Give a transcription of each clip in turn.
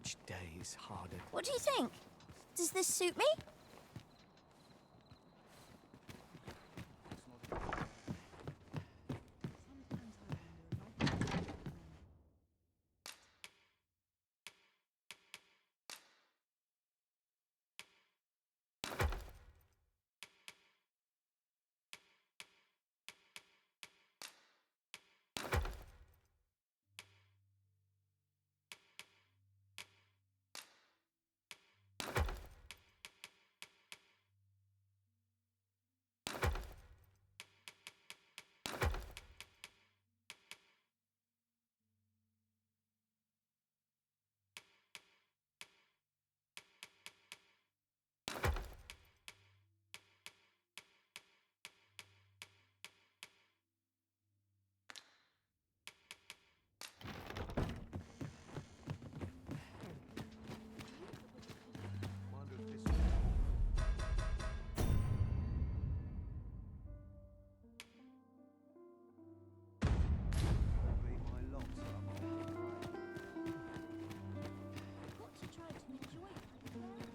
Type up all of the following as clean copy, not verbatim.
Each day is harder. What do you think? Does this suit me?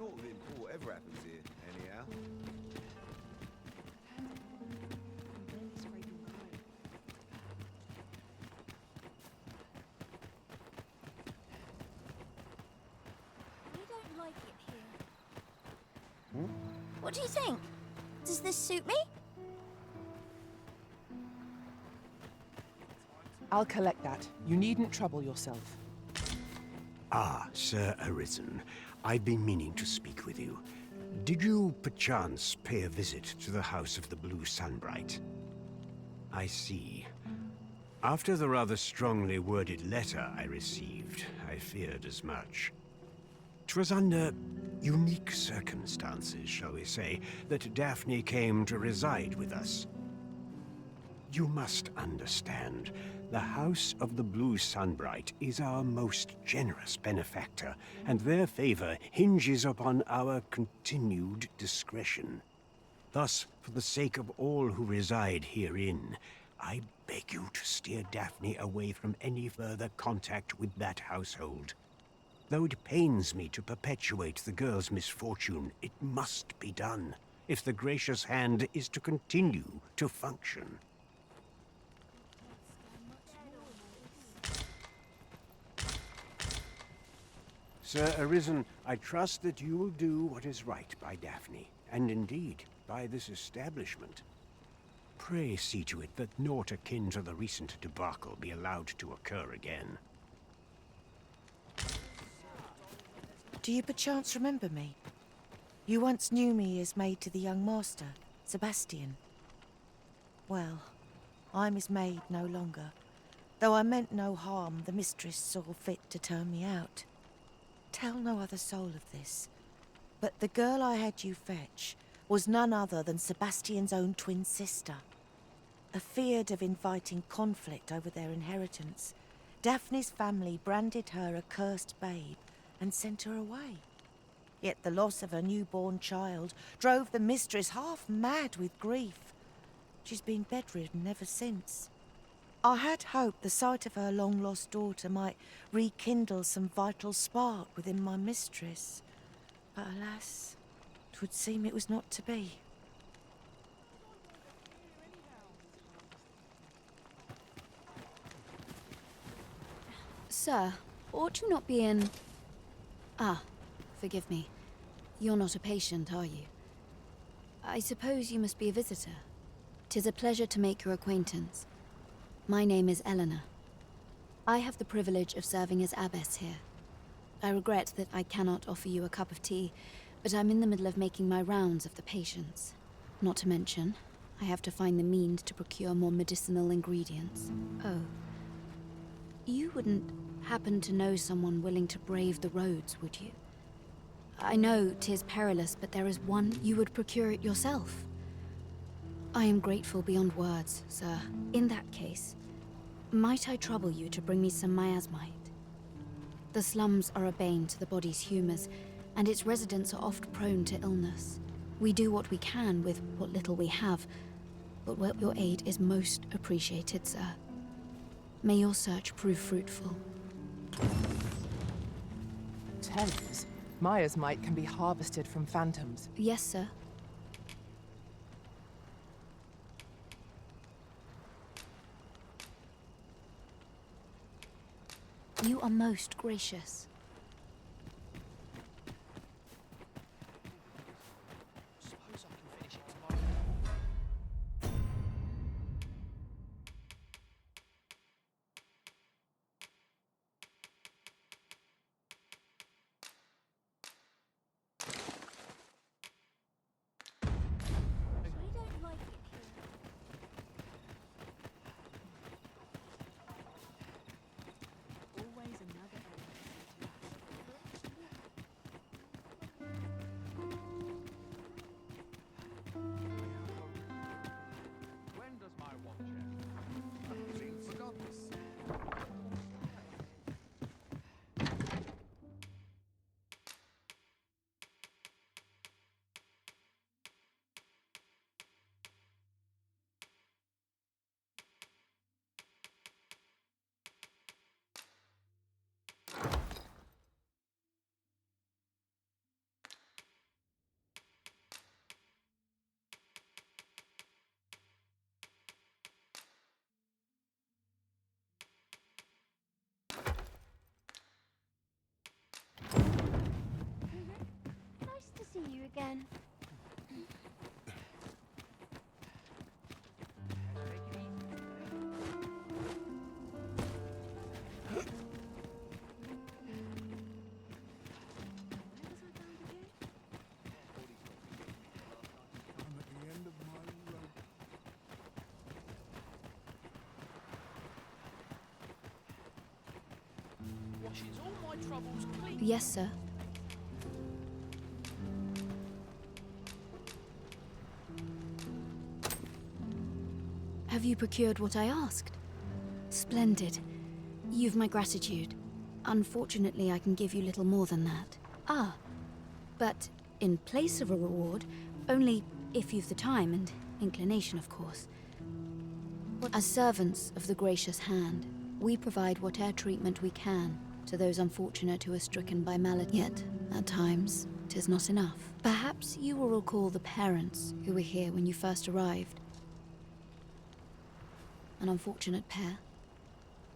Nothing poor ever happens here, anyhow. We don't like it here. What do you think? Does this suit me? I'll collect that. You needn't trouble yourself. Ah, Sir Arisen. I've been meaning to speak with you. Did you, perchance, pay a visit to the House of the Blue Sunbright? I see. After the rather strongly worded letter I received, I feared as much. 'Twas under unique circumstances, shall we say, that Daphne came to reside with us. You must understand, the House of the Blue Sunbright is our most generous benefactor, and their favor hinges upon our continued discretion. Thus, for the sake of all who reside herein, I beg you to steer Daphne away from any further contact with that household. Though it pains me to perpetuate the girl's misfortune, it must be done, if the gracious hand is to continue to function. Sir Arisen, I trust that you will do what is right by Daphne, and indeed, by this establishment. Pray see to it that naught akin to the recent debacle be allowed to occur again. Do you perchance remember me? You once knew me as maid to the young master, Sebastian. Well, I'm his maid no longer. Though I meant no harm, the mistress saw fit to turn me out. Tell no other soul of this, but the girl I had you fetch was none other than Sebastian's own twin sister. Afeard of inviting conflict over their inheritance, Daphne's family branded her a cursed babe and sent her away. Yet the loss of her newborn child drove the mistress half mad with grief. She's been bedridden ever since. I had hoped the sight of her long-lost daughter might rekindle some vital spark within my mistress. But alas, 'twould seem it was not to be. Sir, ought you not be in... Ah, forgive me. You're not a patient, are you? I suppose you must be a visitor. 'Tis a pleasure to make your acquaintance. My name is Eleanor. I have the privilege of serving as abbess here. I regret that I cannot offer you a cup of tea, but I'm in the middle of making my rounds of the patients. Not to mention, I have to find the means to procure more medicinal ingredients. Oh. You wouldn't happen to know someone willing to brave the roads, would you? I know 'tis perilous, but there is one you would procure it yourself. I am grateful beyond words, sir. In that case, might I trouble you to bring me some miasmite? The slums are a bane to the body's humours, and its residents are oft prone to illness. We do what we can with what little we have, but your aid is most appreciated, sir. May your search prove fruitful. foretells. Maya's might can be harvested from phantoms. Yes, sir. You are most gracious. We don't like it here. Always another When does my watch end? Seems forgotten. Nice to see you again. washes all my troubles clean. Yes, sir. Have you procured what I asked? Splendid. You've my gratitude. Unfortunately, I can give you little more than that. Ah, but in place of a reward, only if you've the time and inclination, of course. As servants of the gracious hand, we provide whatever treatment we can to those unfortunate who are stricken by malady. Yet, at times, 'tis not enough. Perhaps you will recall the parents who were here when you first arrived. An unfortunate pair.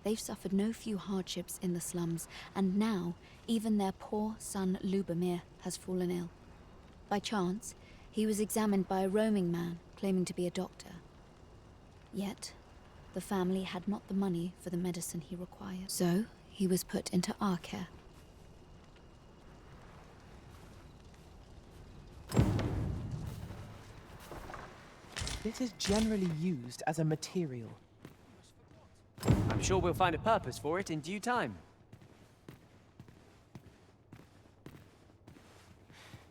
They've suffered no few hardships in the slums, and now even their poor son Lubomir has fallen ill. By chance, he was examined by a roaming man claiming to be a doctor. Yet, the family had not the money for the medicine he required, so he was put into our care. This is generally used as a material. I'm sure we'll find a purpose for it in due time.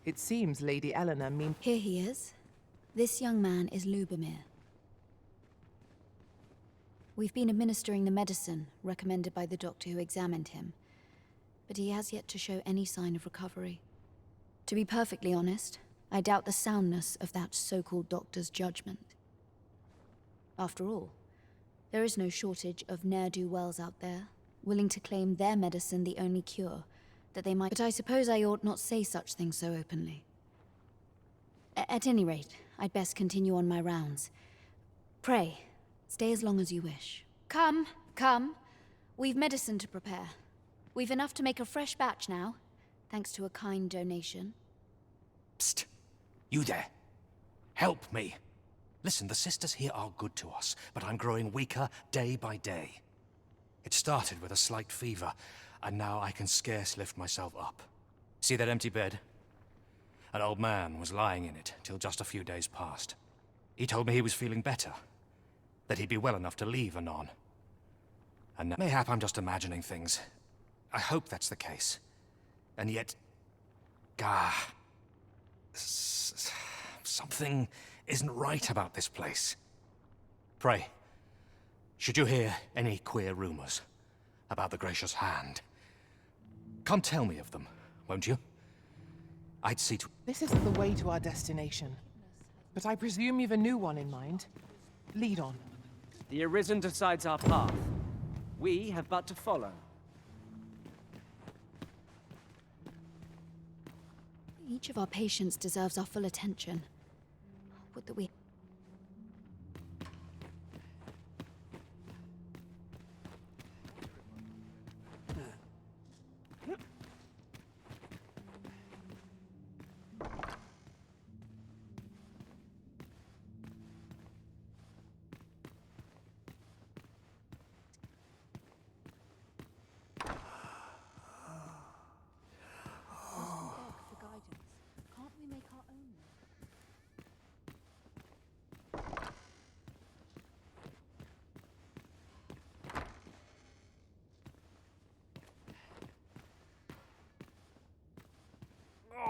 It seems Lady Eleanor means... Here he is. This young man is Lubomir. We've been administering the medicine recommended by the doctor who examined him, but he has yet to show any sign of recovery. To be perfectly honest, I doubt the soundness of that so-called doctor's judgment. After all, there is no shortage of ne'er-do-wells out there, willing to claim their medicine the only cure, that they might... But I suppose I ought not say such things so openly. At any rate, I'd best continue on my rounds. Pray, stay as long as you wish. Come, come. We've medicine to prepare. We've enough to make a fresh batch now, thanks to a kind donation. Psst! You there! Help me! Listen, the sisters here are good to us, but I'm growing weaker day by day. It started with a slight fever, and now I can scarce lift myself up. See that empty bed? An old man was lying in it till just a few days past. He told me he was feeling better, that he'd be well enough to leave anon. And now, mayhap I'm just imagining things. I hope that's the case. And yet... something isn't right about this place. Pray, should you hear any queer rumors about the gracious hand, come tell me of them, won't you? I'd see to... This isn't the way to our destination. But I presume you've a new one in mind. Lead on. The Arisen decides our path. We have but to follow. Each of our patients deserves our full attention. Would that we...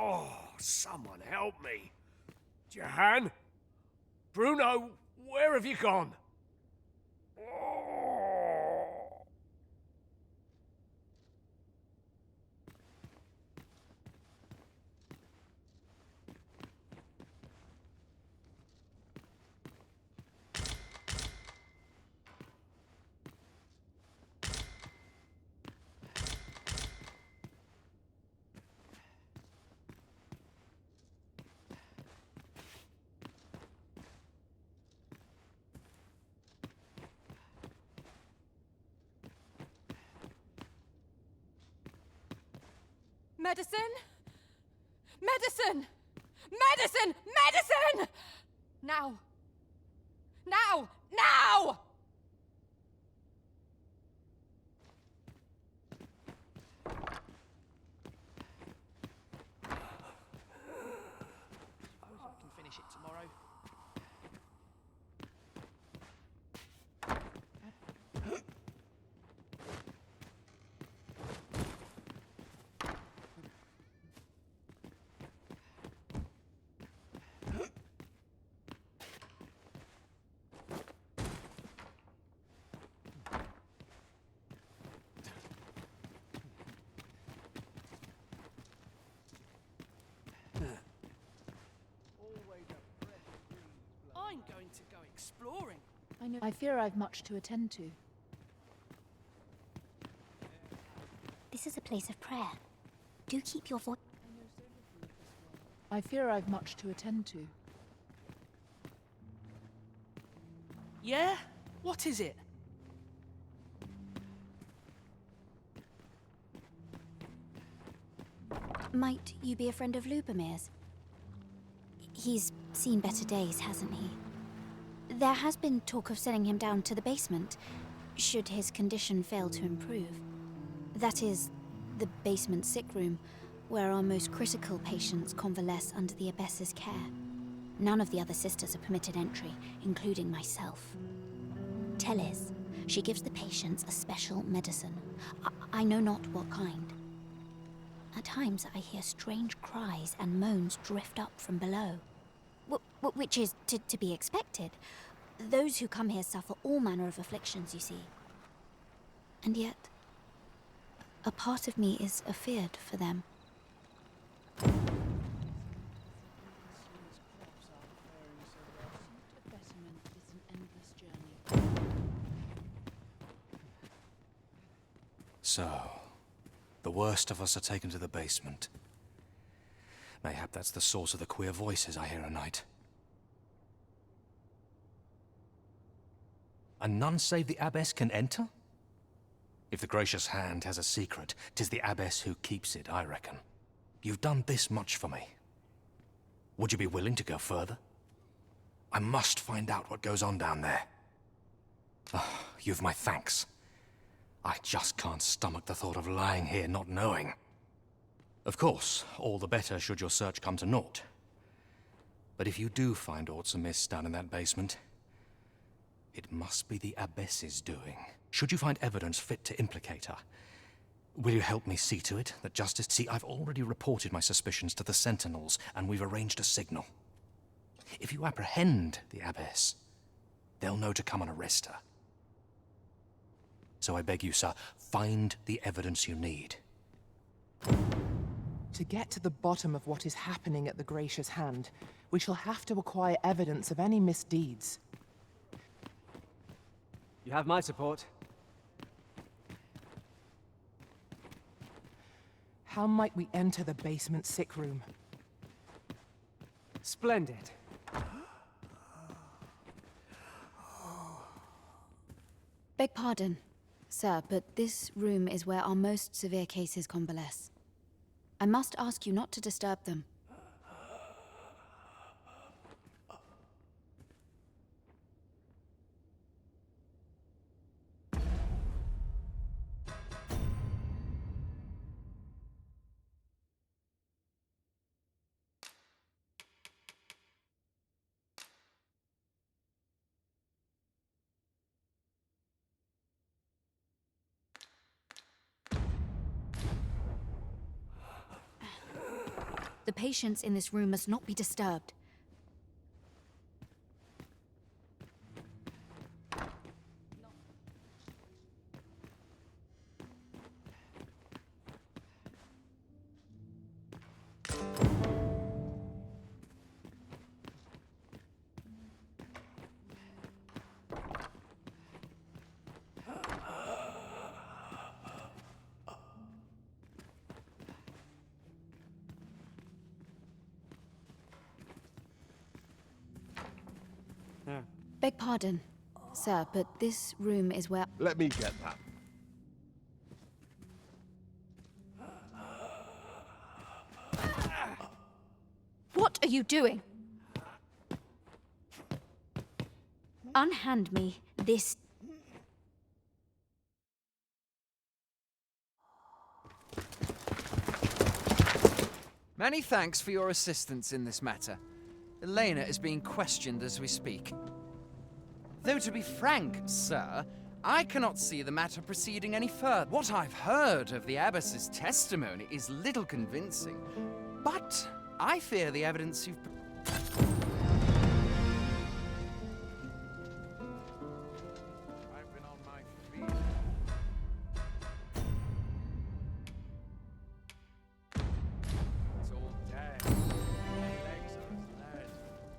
Oh, someone help me. Jahan? Bruno, where have you gone? Oh. Medicine? Medicine! Medicine! Medicine! Now! Now! Now! Suppose I can finish it tomorrow. I'm going to go exploring. I know. I fear I've much to attend to. This is a place of prayer. Do keep your voice. I fear I've much to attend to. Yeah? What is it? Might you be a friend of Lubomir's? He's seen better days, hasn't he? There has been talk of sending him down to the basement, should his condition fail to improve. That is, the basement sick room, where our most critical patients convalesce under the abbess's care. None of the other sisters are permitted entry, including myself. Teles, she gives the patients a special medicine. I know not what kind. At times I hear strange cries and moans drift up from below. Which is to be expected. Those who come here suffer all manner of afflictions, you see. And yet, a part of me is afeared for them. So, the worst of us are taken to the basement. Mayhap that's the source of the queer voices I hear at night. And none save the abbess can enter? If the gracious hand has a secret, 'tis the abbess who keeps it, I reckon. You've done this much for me. Would you be willing to go further? I must find out what goes on down there. Oh, you've my thanks. I just can't stomach the thought of lying here not knowing. Of course, all the better should your search come to naught. But if you do find aught amiss down in that basement, it must be the abbess's doing. Should you find evidence fit to implicate her, will you help me see to it that justice... See, I've already reported my suspicions to the sentinels, and we've arranged a signal. If you apprehend the abbess, they'll know to come and arrest her. So I beg you, sir, find the evidence you need. To get to the bottom of what is happening at the Gracious Hand, we shall have to acquire evidence of any misdeeds. You have my support. How might we enter the basement sick room? Splendid. Beg pardon, sir, but this room is where our most severe cases convalesce. I must ask you not to disturb them. The patients in this room must not be disturbed. Beg pardon, sir, but this room is where... Let me get that. What are you doing? Unhand me this... Many thanks for your assistance in this matter. Elena is being questioned as we speak. Though to be frank, sir, I cannot see the matter proceeding any further. What I've heard of the abbess's testimony is little convincing, but I fear the evidence you've... I've been on my feet. It's all dead. My legs are as lead.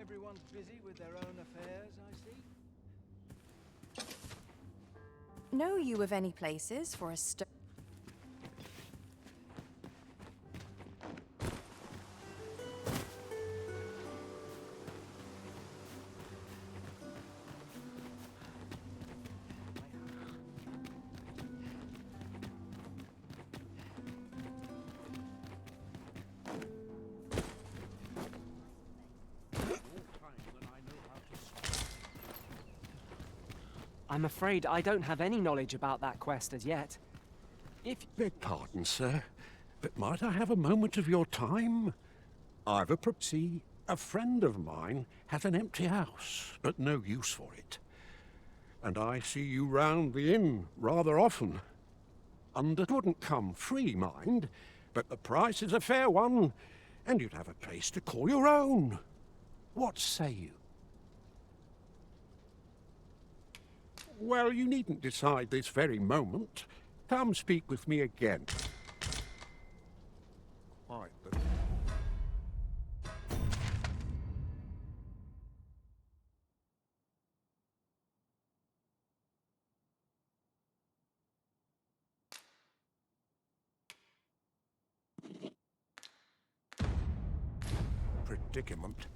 Everyone's busy with their own affairs, I see. Know you of any places for a I'm afraid I don't have any knowledge about that quest as yet. If... Beg pardon, sir, but might I have a moment of your time? I've a see, a friend of mine has an empty house, but no use for it. And I see you round the inn rather often. Wouldn't come free, mind, but the price is a fair one, and you'd have a place to call your own. What say you? Well, you needn't decide this very moment. Come speak with me again. Quite the... predicament.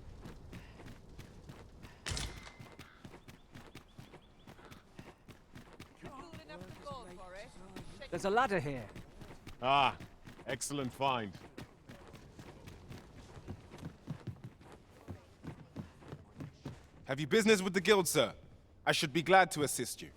There's a ladder here. Ah, excellent find. Have you business with the guild, sir? I should be glad to assist you.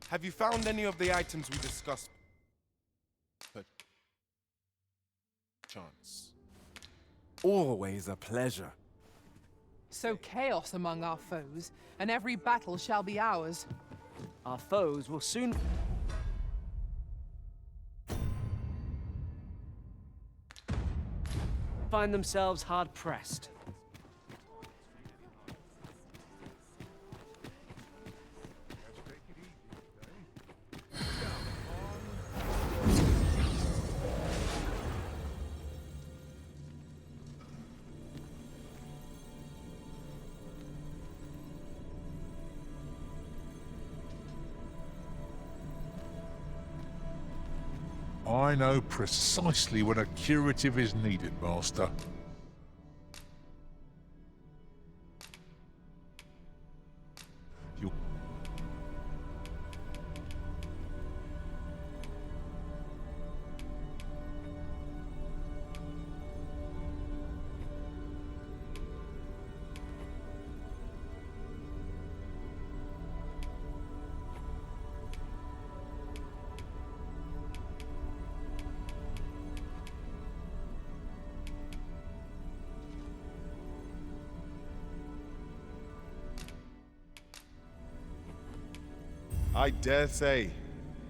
Have you found any of the items we discussed? But chance. Always a pleasure. So chaos among our foes, and every battle shall be ours. Our foes will soon... find themselves hard-pressed. I know precisely when a curative is needed, Master. You... I dare say,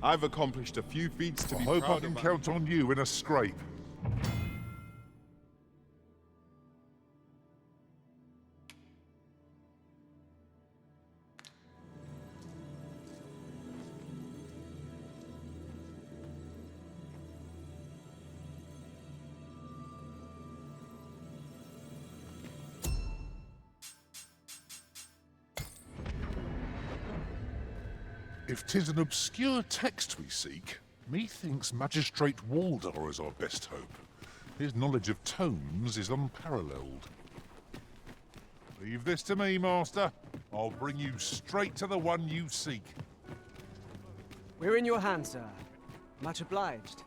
I've accomplished a few feats to I be hope I proud can of. count on you in a scrape. If 'tis an obscure text we seek, methinks Magistrate Waldar is our best hope. His knowledge of tomes is unparalleled. Leave this to me, Master. I'll bring you straight to the one you seek. We're in your hands, sir. Much obliged.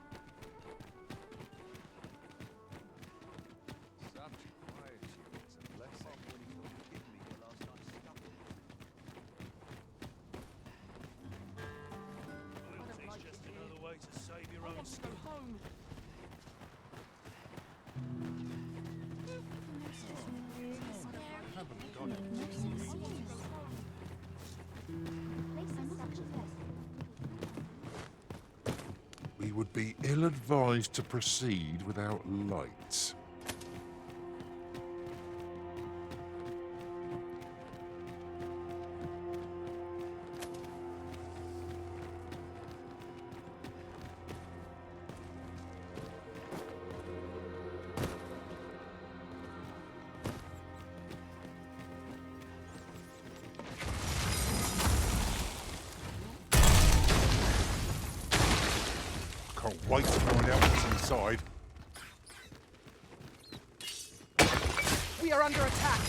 We would be ill-advised to proceed without light. Wait to find out what's inside. We are under attack!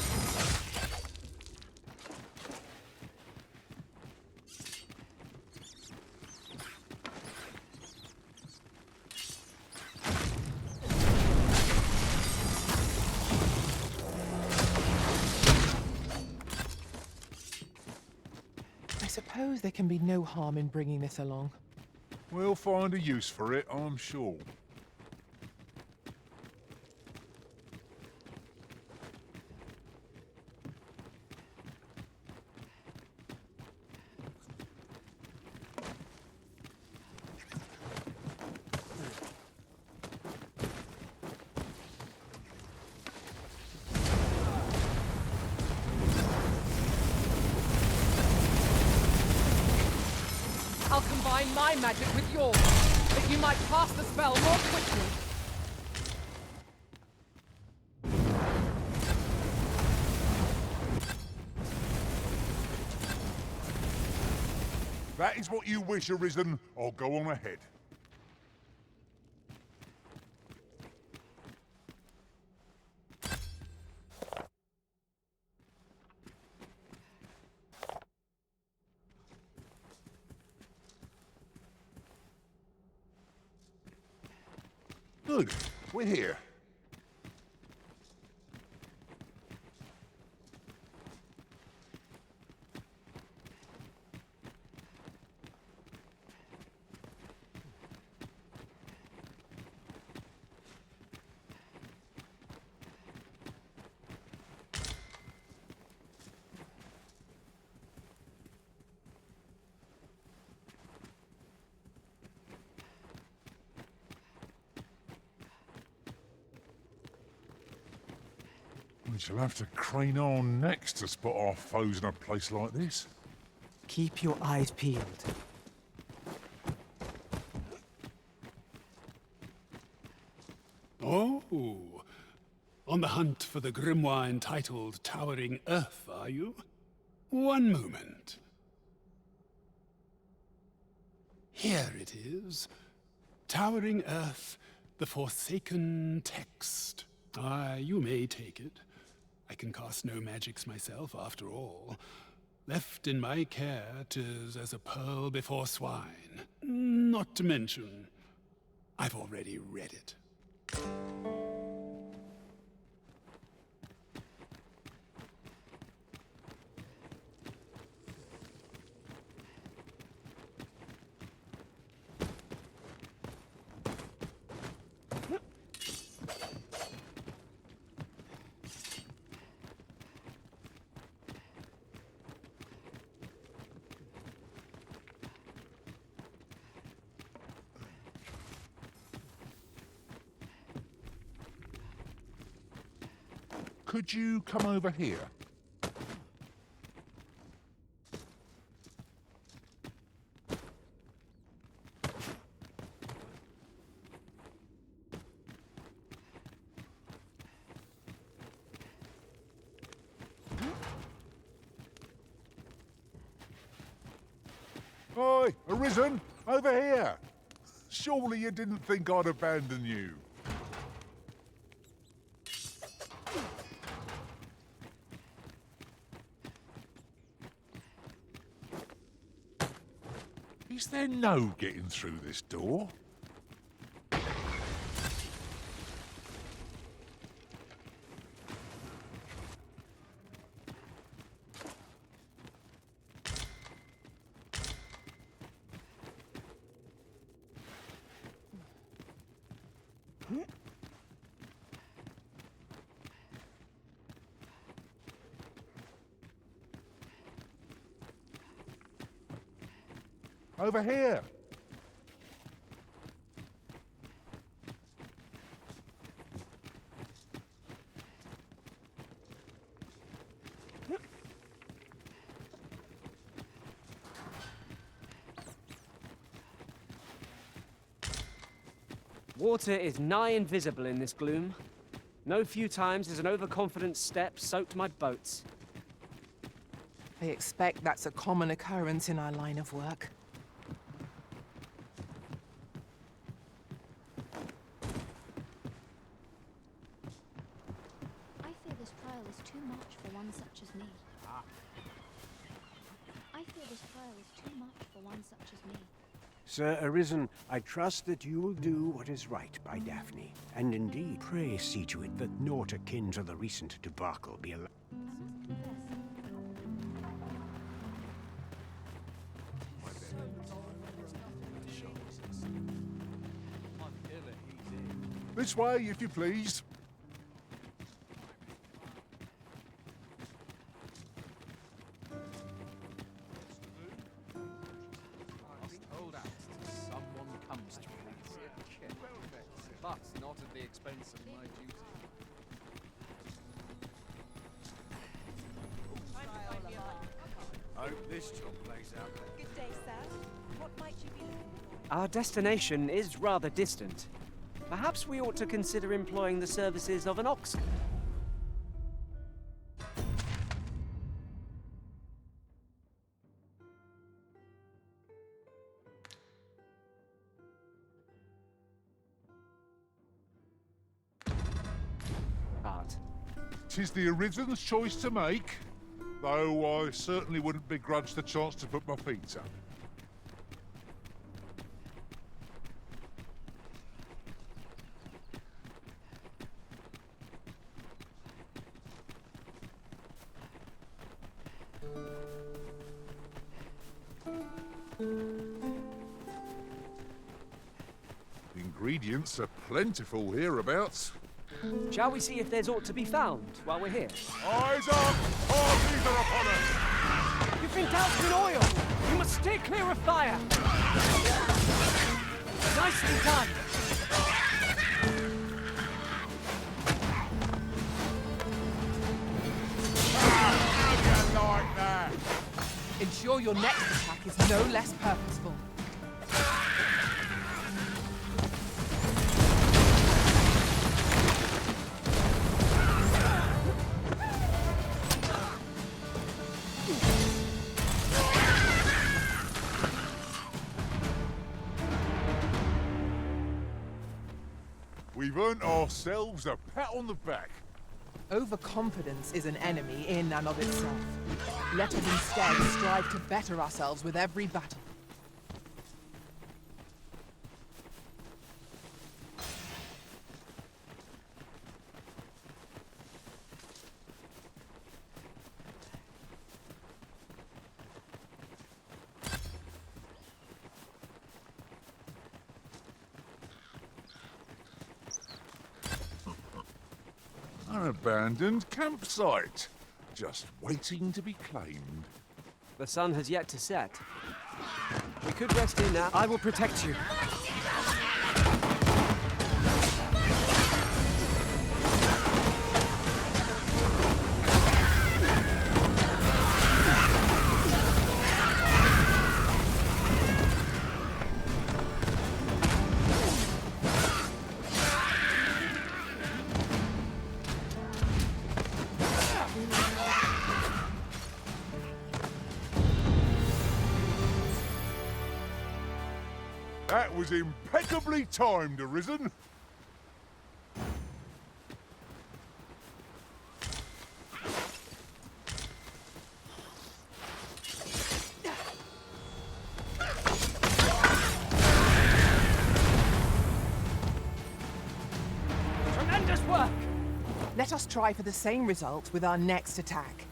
I suppose there can be no harm in bringing this along. We'll find a use for it, I'm sure. I'll combine my magic with yours, that you might pass the spell more quickly. That is what you wish, Arisen. I'll go on ahead. Good. We're here. We shall have to crane our necks to spot our foes in a place like this. Keep your eyes peeled. Oh, on the hunt for the grimoire entitled Towering Earth, are you? One moment. Here it is. Towering Earth, the Forsaken Text. You may take it. I can cast no magics myself, after all. Left in my care, 'tis as a pearl before swine. Not to mention, I've already read it. Could you come over here? Oi, Arisen! Over here! Surely you didn't think I'd abandon you. Is there no getting through this door? Over here. Water is nigh invisible in this gloom. No few times has an overconfident step soaked my boats. I expect that's a common occurrence in our line of work. I feel this trial is too much for one such as me. Sir Arisen, I trust that you will do what is right by Daphne, and indeed pray see to it that naught akin to the recent debacle be allowed. This way, if you please. Hold out till someone comes to me. But not at the expense of my duty. Hope this job plays out. Good day, sir. What might you be looking for? Our destination is rather distant. Perhaps we ought to consider employing the services of an ox. Art. 'Tis the Arisen's choice to make, though I certainly wouldn't begrudge the chance to put my feet up. Ingredients are plentiful hereabouts. Shall we see if there's aught to be found while we're here? Eyes up! Parties are upon us! You've been doused in oil! You must stay clear of fire! Nicely done! How do you like that? Ensure your next attack is no less purposeful. We've earned ourselves a pat on the back. Overconfidence is an enemy in and of itself. Let us instead strive to better ourselves with every battle. An abandoned campsite, just waiting to be claimed. The sun has yet to set. We could rest here now. I will protect you. That was impeccably timed, Arisen. Tremendous work! Let us try for the same result with our next attack.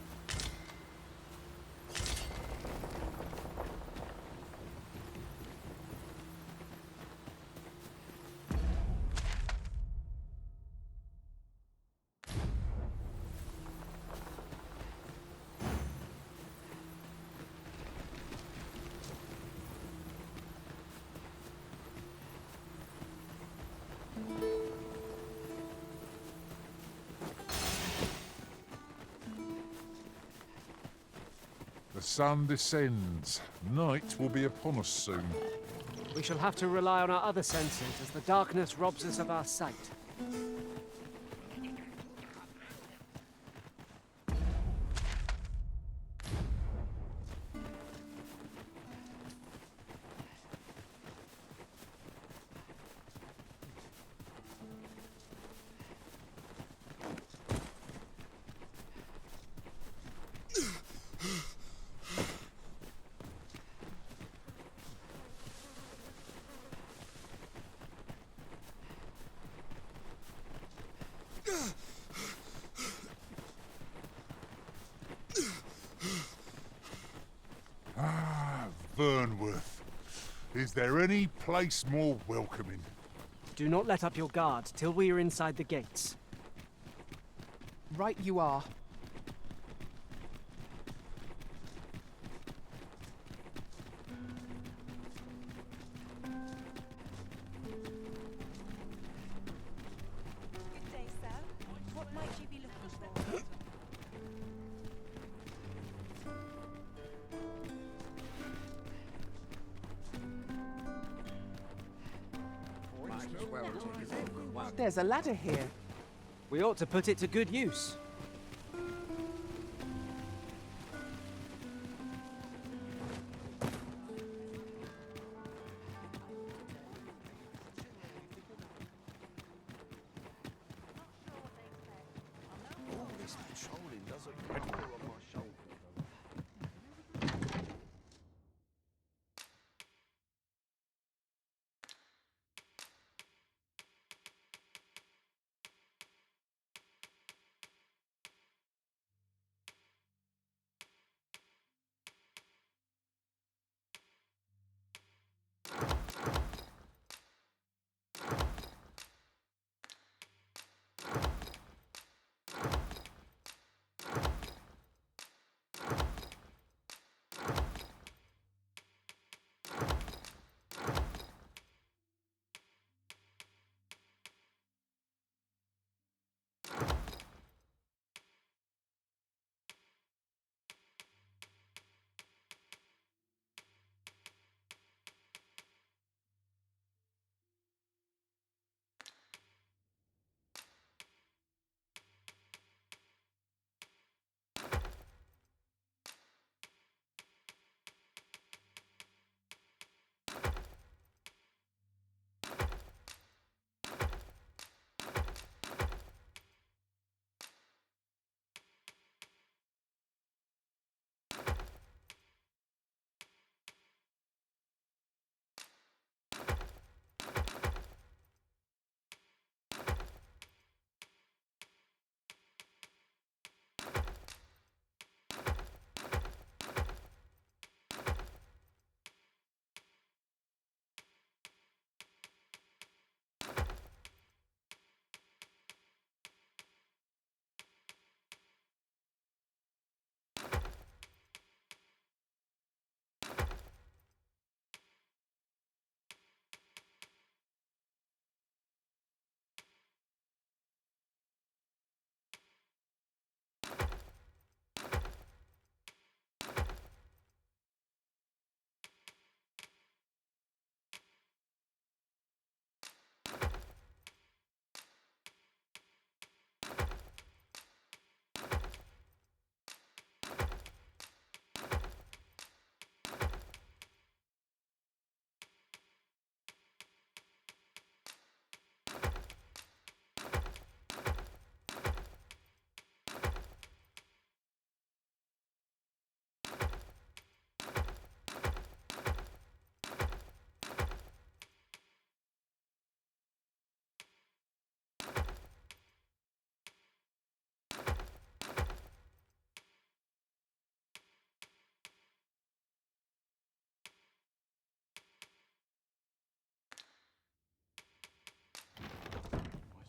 The sun descends. Night will be upon us soon. We shall have to rely on our other senses as the darkness robs us of our sight. Vernworth. Is there any place more welcoming? Do not let up your guard till we are inside the gates. Right you are. Good day, sir. What might you be looking for? There's a ladder here. We ought to put it to good use. All this patrolling doesn't red on my shoulder.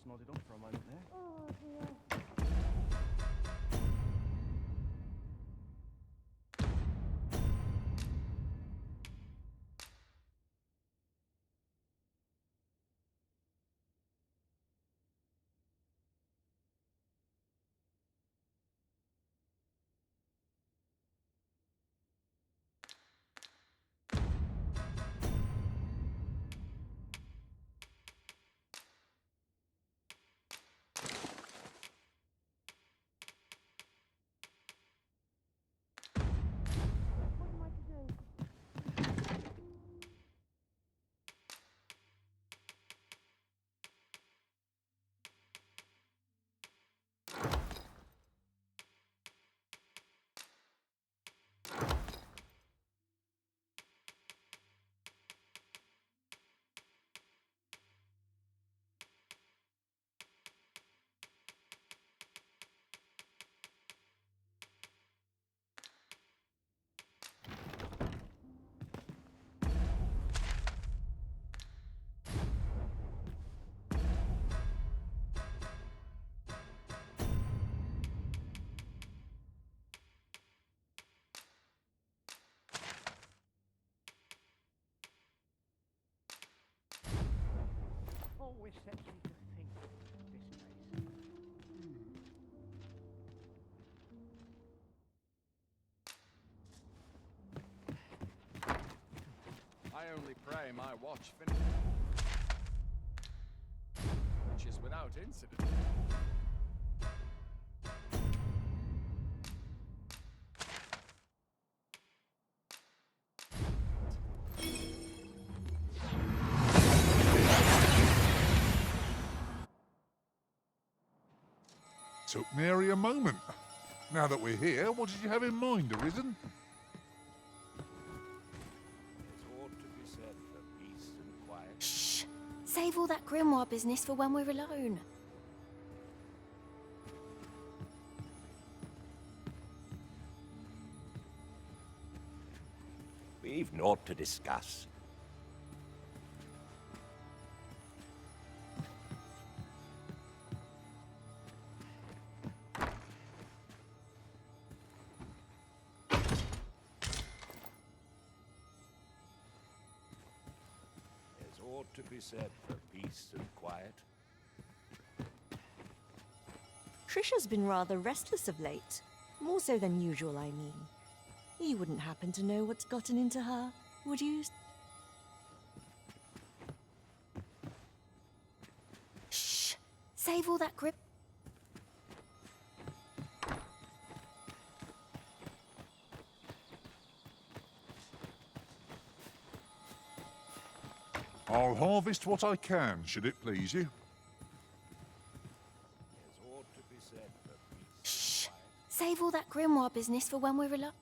Nodded off for a moment there. always sets me to think this place. I only pray my watch finishes, which is without incident. Took Mary a moment. Now that we're here, what did you have in mind, Arisen? There's ought to be said for peace and quiet. Shh! Save all that grimoire business for when we're alone. We've naught to discuss. There's ought to be said for peace and quiet. Trisha's been rather restless of late. More so than usual, I mean. You wouldn't happen to know what's gotten into her, would you? Shh! Save all that grip. I'll harvest what I can, should it please you. There's ought to be said for peace. Shh! Save all that grimoire business for when we're alone.